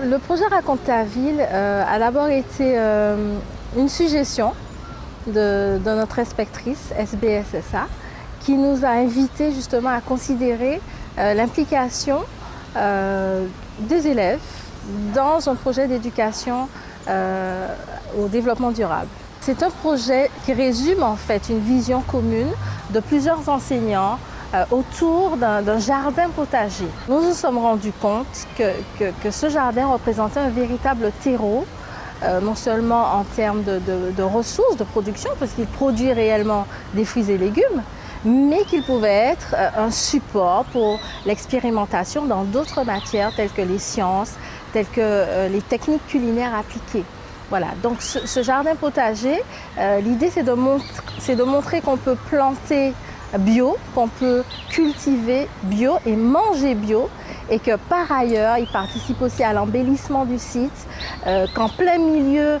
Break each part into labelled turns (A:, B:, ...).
A: Le projet Raconte ta ville a d'abord été une suggestion de notre inspectrice SBSSA qui nous a invités justement à considérer l'implication des élèves dans un projet d'éducation au développement durable. C'est un projet qui résume en fait une vision commune de plusieurs enseignants autour d'un jardin potager. Nous nous sommes rendus compte que ce jardin représentait un véritable terreau, non seulement en termes de ressources, de production, parce qu'il produit réellement des fruits et légumes, mais qu'il pouvait être un support pour l'expérimentation dans d'autres matières telles que les sciences, telles que les techniques culinaires appliquées. Voilà, donc ce jardin potager, l'idée c'est de montrer qu'on peut planter bio, qu'on peut cultiver bio et manger bio, et que par ailleurs, il participe aussi à l'embellissement du site, qu'en plein milieu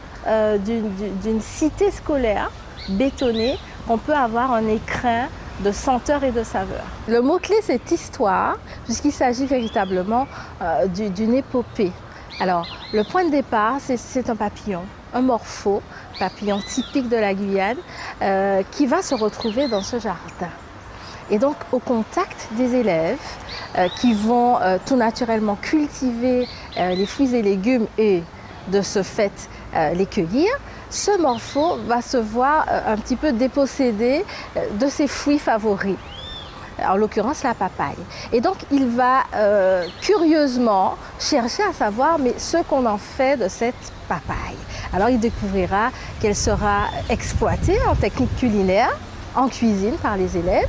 A: d'une cité scolaire bétonnée, on peut avoir un écrin de senteurs et de saveurs. Le mot-clé, c'est histoire, puisqu'il s'agit véritablement d'une épopée. Alors, le point de départ, c'est un papillon, un morpho, papillon typique de la Guyane, qui va se retrouver dans ce jardin. Et donc, au contact des élèves qui vont tout naturellement cultiver les fruits et légumes et de ce fait les cueillir, ce morpho va se voir un petit peu dépossédé de ses fruits favoris, en l'occurrence la papaye. Et donc il va curieusement chercher à savoir mais ce qu'on en fait de cette papaye. Alors il découvrira qu'elle sera exploitée en technique culinaire, en cuisine par les élèves,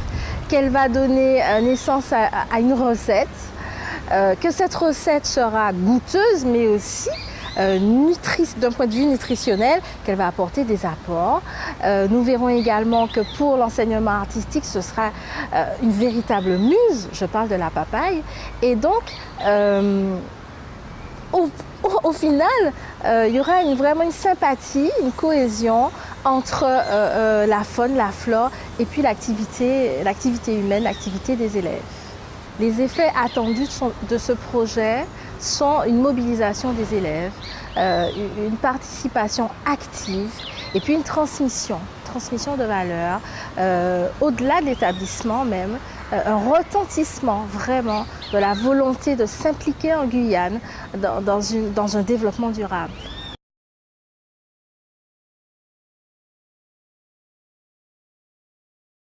A: qu'elle va donner naissance à une recette, que cette recette sera goûteuse mais aussi d'un point de vue nutritionnel, qu'elle va apporter des apports. Nous verrons également que pour l'enseignement artistique, ce sera une véritable muse, je parle de la papaye. Et donc, au final, il y aura vraiment une sympathie, une cohésion entre la faune, la flore et puis l'activité humaine, l'activité des élèves. Les effets attendus de ce projet sont une mobilisation des élèves, une participation active et puis une transmission de valeurs, au-delà de l'établissement même, un retentissement vraiment de la volonté de s'impliquer en Guyane dans un développement durable.